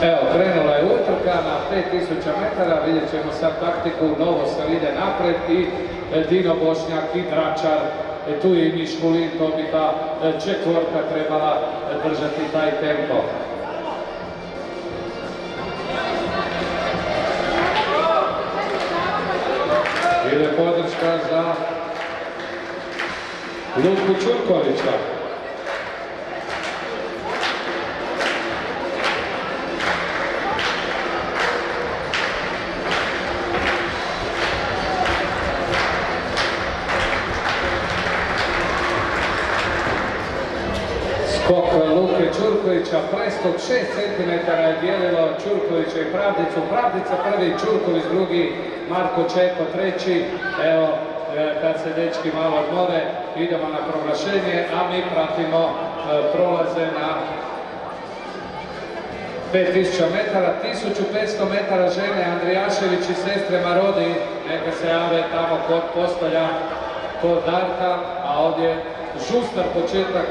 Evo, krenula je utrka na 5000 metara, vidjet ćemo sad taktiku, Novosel ide napred i Dino Bošnjak i Dračar, tu je i Miškulin, to bi ta četvorka trebala držati taj tempo. Ide podrška za Luku Ćurkovića. Skok Luke Ćurkovića, preskok 6 cm je dijelilo Ćurkovića i Pravdicu. Pravdica prvi, Ćurković drugi, Marko Čeko treći. Evo, kad se dečki malo odmore, idemo na proglašenje, a mi pratimo prolaze na 5000 metara, 1500 metara žene Andrijašević i sestre Marodi, neka se jave tamo kod postolja, kod Darka, a ovdje žustar početak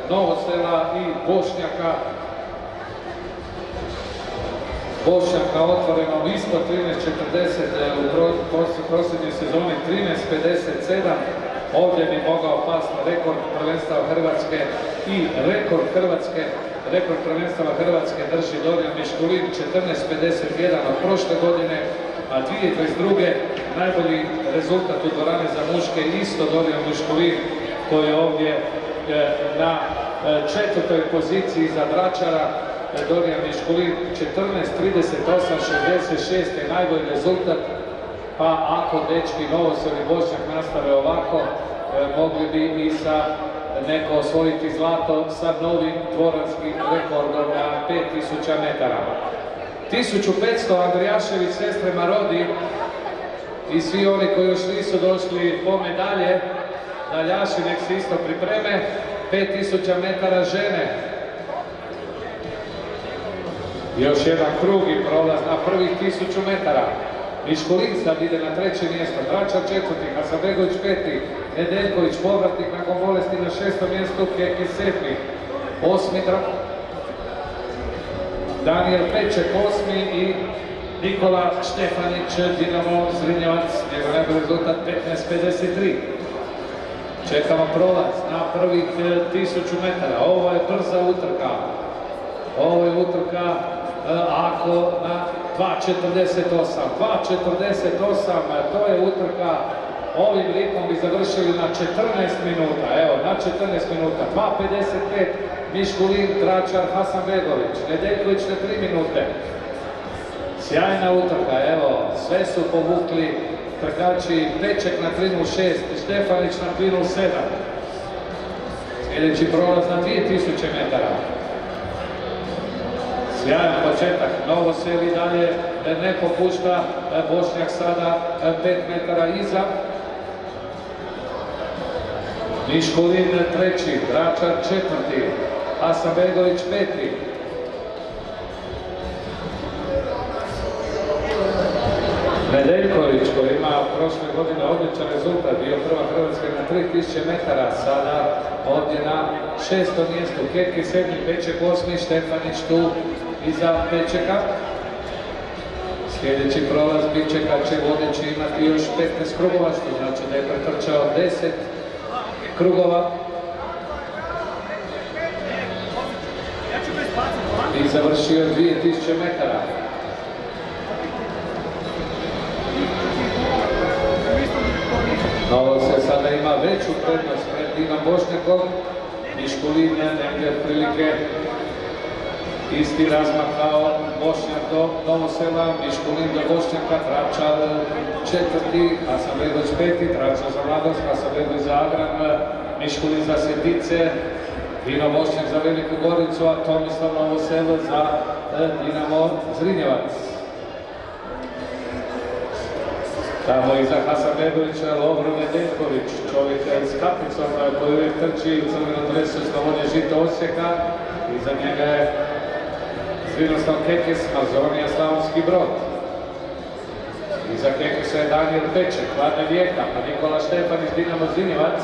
Novosela i Bošnjaka. Bošnjaka otvoreno ispod 13.40 u posljednjoj sezoni 13.57. Ovdje bi mogao pasti rekord prvenstva Hrvatske i rekord prvenstva Hrvatske drži Dorijan Miškulin 14.51 od prošle godine, a 2022. najbolji rezultat u dvorani za muške isto Dorijan Miškulin koji je ovdje na četvrtoj poziciji za Dračara. Dorijan Miškulin 14.38.66 je najbolji rezultat, pa ako dečki Novosel i Bošnjak nastave ovako, mogli bi i sa neko osvojiti zlato sa novim dvoranskim rekordom na 5000 metara. 1500 Andrijašević, sestre Marodi i svi oni koji još nisu došli po medalje, daljaši nek se isto pripreme. 5000 metara žene. Još jedan krug i prolaz na prvih 1000 metara. Miškulin sad ide na treće mjesto, Dračar četvrti, Hasanbegović peti, Nedeljković povratnik nakon bolesti na šestom mjestu, Keki sedmi, osmi Daniel Peček osmi i Nikola Štefanić, Dinamo Zrinjevac, njegov najbolji rezultat 15.53. Čekamo prolaz na prvih 1000 metara. Ovo je brza utrka. Ovo je utrka ako na 2.48. 2.48, to je utrka. Ovim ritmom bi završili na 14 minuta. Evo, na 14 minuta. 2.55 Miškulin, Dračar, Hasanbegović. Nedeljković na 3 minute. Sjajna utrka, evo, sve su povukli trkači. Peček na 3.06, Štefanić na 3.07. Sljedeći prolaz na 2000 metara. Sjajan početak, Novosel i dalje ne popušta, Bošnjak sada 5 metara iza. Miškulin treći, Dračar četvrti, Hasanbegović peti. Nedeljković koji ima prošle godine odličan rezultat, bio prva Hrvatska na 3000 metara, sada ovdje na 6. mjestu. Keki 7. Peček 8. Štefanić tu iza Pečeka. Sljedeći prolaz Bičeka će vodeći imati još 15 krugova, što znači da je pretrčao 10 krugova. I završio 2000 metara. Novosel sada ima veću prednost pred Dinom Bošnjakom. Miškulin negdje otprilike isti razmak kao Bošnjak do Novosela, Miškulin do Bošnjaka, Dračar četvrti, Hasanbegović peti, Dračar za Mladost, Hasanbegović za Agran, Miškulin za Sjetice, Dino Bošnjak za Veliku Goricu, a Tomislav Novosel za Dinamo Zrinjevac. Tamo iza Hasanbegovića Lovro Nedeljković, čovjek s kapicom koji uvijek trči u crvenom dresu Slavonije Žito Osijeka. Iza njega je Zvinoslav Kekes, Mazonija Slavonski Brod. Iza Kekesa je Daniel Peček, Hladne Vijeka, pa Nikola Štefanić, Dinamo Zrinjevac.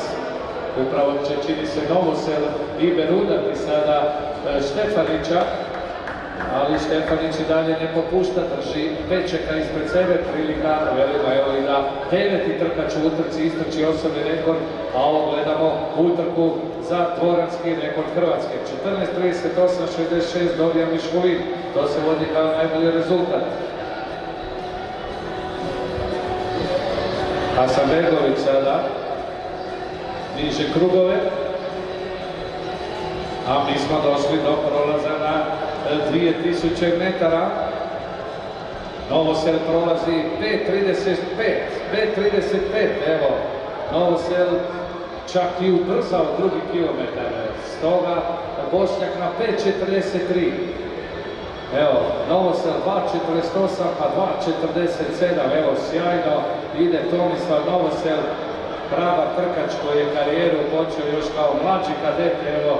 Upravo će, čini se, Novosel i berudati sada Štefanića. ali Štefanić i dalje ne popušta, drži Pečeka ispred sebe, prilika, velimo evo i da 9. trkač u utrci istrči osobni rekord, a ovo gledamo utrku za dvoranski rekord Hrvatske. 14.38.66 Dorijan Miškulin, to se vodi kao najbolji rezultat. Hasanbegović sada niže krugove, a mi smo došli do prolaza na 2000 metara. Novosel prolazi 5.35, evo, Novosel čak i ubrzao drugi kilometar, stoga Bošnjak na 5.43. Evo, Novosel 2.48 pa 2.47, evo sjajno ide Tomislav Novosel, prava trkač koji je karijeru počeo još kao mlađi kadet, evo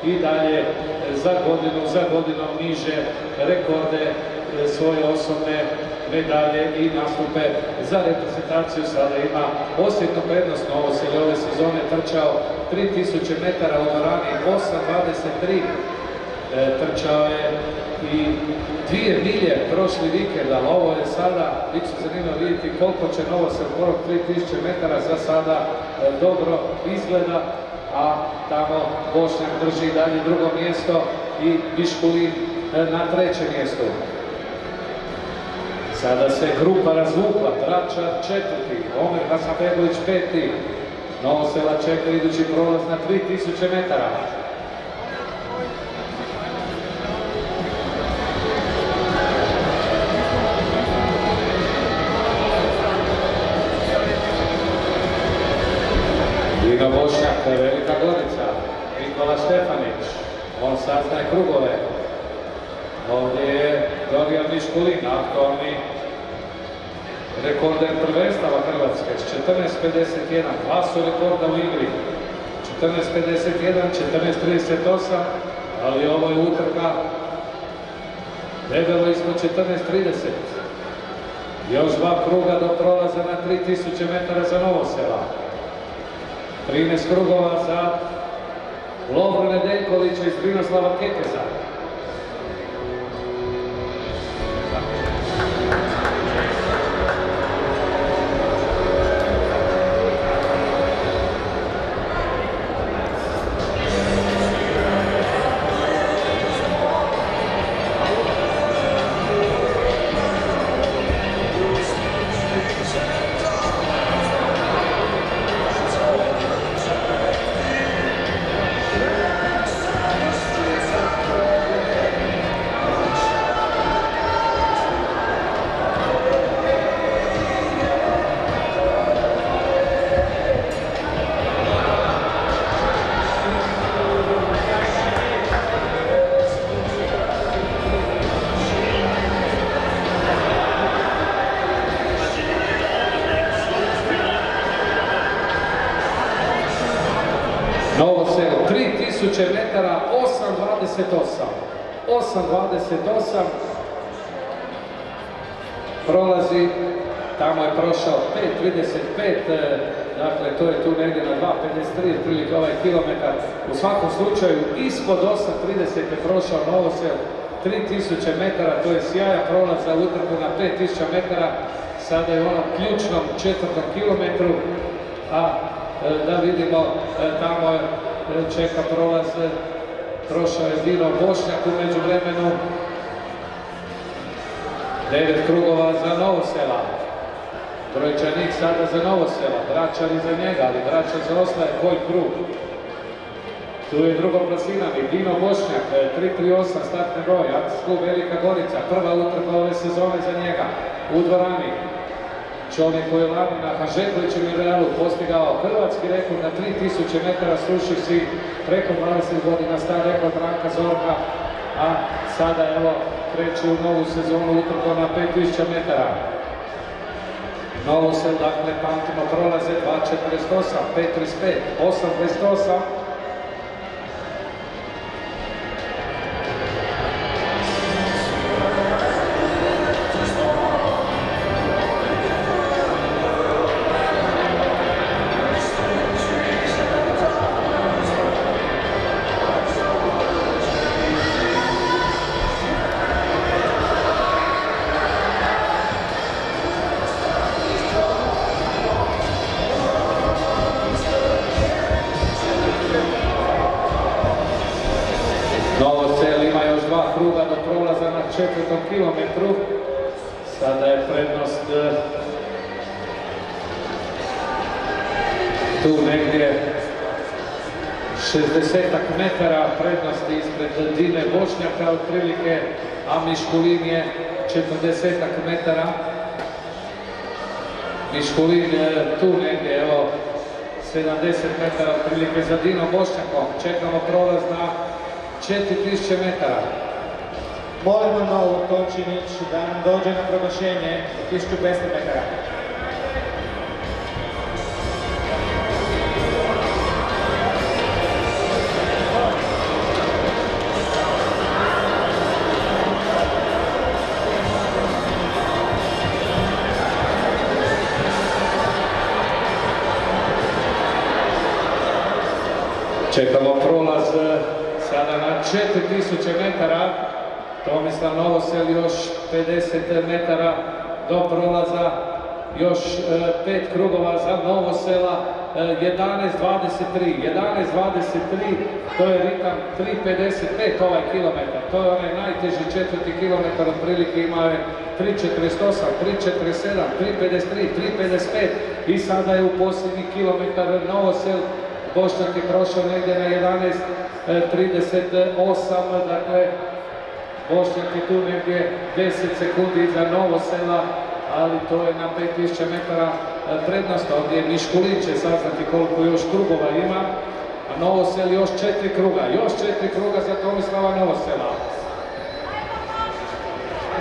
i dalje za godinom niže rekorde, svoje osobne medalje i nastupe za reprezentaciju. Sada ima osjetnu prednost. Novosel je ove sezone trčao 3000 metara u dvorani 8.23, trčao je i 2 milje prošli vikend, ali ovo je sada, bit će zanimljivo vidjeti koliko će Novosel prvog 3000 metara za sada dobro izgleda, a tamo Bošnjak drži dalje drugo mjesto i Miškulin na 3. mjestu. Sada se grupa razvukla, Dračar 4., Omer Hasanbegović 5., Novosela čeka idući prolaz na 3000 metara. Dino Bošnjak, Velika Gorica, Nikola Štefanić, on saznaje krugove. Ovdje je Dorijan Miškulin, aktualni rekorder prvenstava Hrvatske s 14.51, 2 su rekorda u igri, 14.51, 14.38, ali ovo je utrka debelo ispod 14.30. Još 2 kruga do prolaza na 3000 metara za Novosela. 13 krugova za Lovru Nedeljkovića iz Brinoslava Kekeza. Novosel 3000 metara 8.28 prolazi, tamo je prošao 5.35, dakle to je tu negdje na 2.53 otprilike ovaj kilometar. U svakom slučaju ispod 8.30 je prošao Novosel 3000 metara, to je sjajan prolaz za utrku na 5000 metara. Sada je u onom ključnom 4. kilometru, a da vidimo, tamo čeka prolaz, prošao je Dino Bošnjak u međuvremenu. 9 krugova za Novosela, brojčanik sada za Novosela, Dračar iza njega, ali Dračar zaostaje koji krug. Tu je drugoplasirani Dino Bošnjak, 3.38 startni broj, Klub Velika Gorica, prva utrka ove sezone za njega u dvorani. Čovjek koji je lani na Hanžekovićem i Realu postigao hrvatski rekord na 3000 metara, sruši si preko 20 godina star rekord Ranka Zorka, a sada evo kreće u novu sezonu utrku na 5000 metara. Novosel, dakle, pamtimo prolaze 2.48, 5.35, 8.28. 2 kruga do prolaza na 4. kilometru. Sada je prednost tu negdje 60 metara prednosti ispred Dine Bošnjaka otprilike, a Miškulin je 40 metara. Miškulin tu negdje, evo, 70 metara otprilike za Dino Bošnjakom. Čekamo prolaz na 4000 metara. Molimo Novu Točinić da nam dođe na proglašenje 1200 metara. Čekamo prolaz sada na 4000 metara. Tomislav Novosel još 50 metara do prolaza. Još 5 krugova za Novosela. 11.23. 11.23, to je ritam 3.55 ovaj kilometar. To je onaj najteži 4. kilometar, otprilike imao je 3.48, 3.47, 3.53, 3.55 i sada je u posljednji kilometar Novosel. Bošnjak je prošao negdje na 11.38, dakle Bošnjak je tu negdje 10 sekundi iza Novosela, ali to je na 5000 metara prednost. Ovdje Miškulin će saznati koliko još krugova ima, a Novosel još 4 kruga. Još 4 kruga za Tomislava Novosela.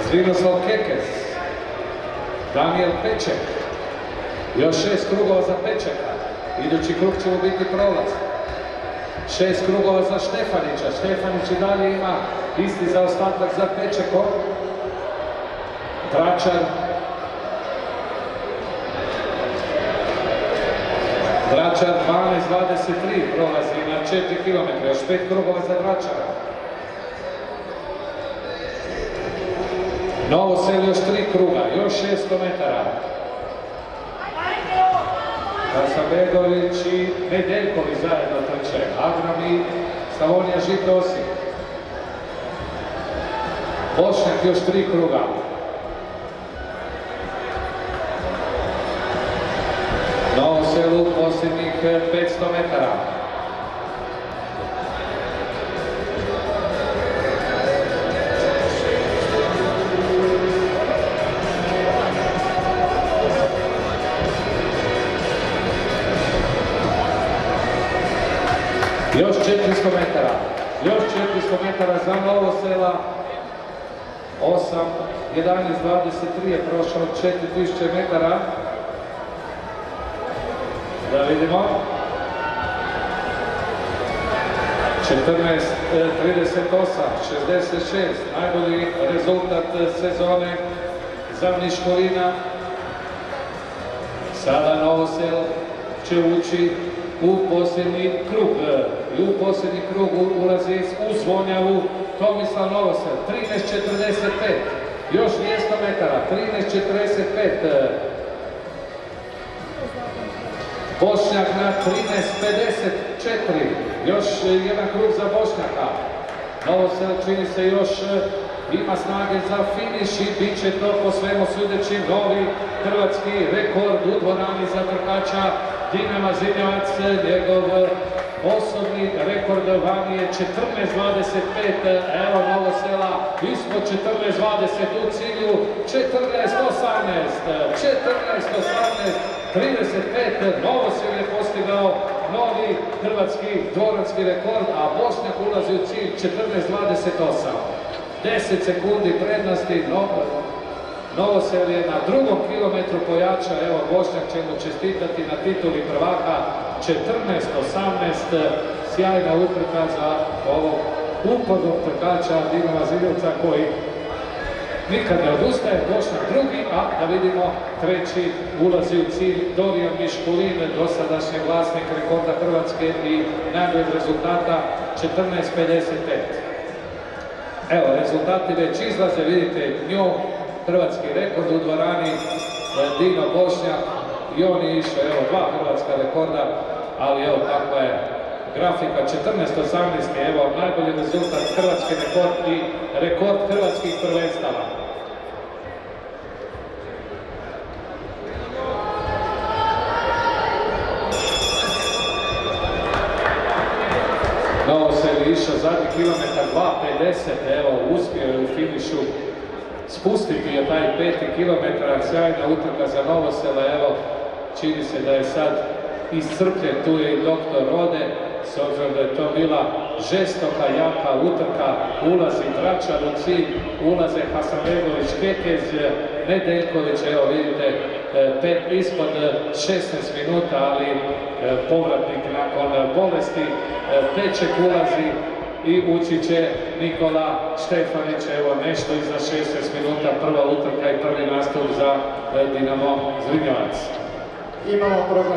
Zvinoslav Kekes, Daniel Peček, još 6 krugova za Pečeka. Idući krug će mu biti prolaz. 6 krugova za Štefanića. Štefanić i dalje ima isti zaostatak za Pečekom. Dračar. Dračar 12.23 prolazi na 4 km. Još 5 krugova za Dračara. Novosel još 3 kruga. Još 600 metara. Hasanbegović i Nedeljkovi zajedno trče. Agram i Slavonija Žito Osijek. Bošnjak još 3 kruga. Novoselu posljednjih 500 metara. Još 400 metara. Još 400 metara za Novosela. 11.23 je prošao 4000 metara. Da vidimo. 14.38, 66. Najbolji rezultat sezone za Miškulina. Sada Novosel će ući u posljednji krug. I u posljednji krug ulazi u Zvonjavu Tomislav Novosel. 13.45. Još 200 metara. 13.45. Bošnjak na 13.54. Još jedan krug za Bošnjaka. Novosel čini se još ima snage za finiš i bit će to po svemu sudeći novi hrvatski rekord u dvorani za trkača Dinama Zinjevac. Njegov osobni rekord vani je 14.25. Evo Novosela ispod 14.20 u cilju 14.18. 35. Novosel je postigao novi hrvatski dvoranski rekord, a Bošnjak ulazi u cilj 14.28. 10 sekundi prednosti. Novosel je na 2. kilometru pojača. Evo Bošnjak će mu čestitati na tituli prvaka. 14.18. Sjajna utrka za ovog upornog trkača Dinama Zinjevca koji nikad ne odustaje. Bošnjak drugi, a da vidimo treći ulazi u cilj Dorijan Miškulin, dosadašnji vlasnik rekorda Hrvatske i najboljeg rezultata 14.55. Evo, rezultati već izlaze, vidite njom hrvatski rekord u dvorani Dino Bošnjak i on je išao, evo, 2 hrvatska rekorda, ali evo takva je grafika 14-18, evo najbolji rezultat hrvatski rekord i rekord hrvatskih prvenstava. Novosel je išao zadnji kilometar 2.50, evo uspio je u finišu spustiti je taj 5. kilometar, sjajna utrka za Novosela, evo čini se da je sad iscrpljen, tu je i doktor Rode, s obzirom da je to bila žestoka, jaka utrka, ulazi Tračar u cilj, ulaze Hasanbegović, Kekez, Nedeljković, evo vidite, ispod 16 minuta, ali povratnik nakon bolesti, Peček ulazi i ući će Nikola Štefanić, evo nešto iza 16 minuta, prva utrka i prvi nastup za Dinamo Zrinjevac. Imamo program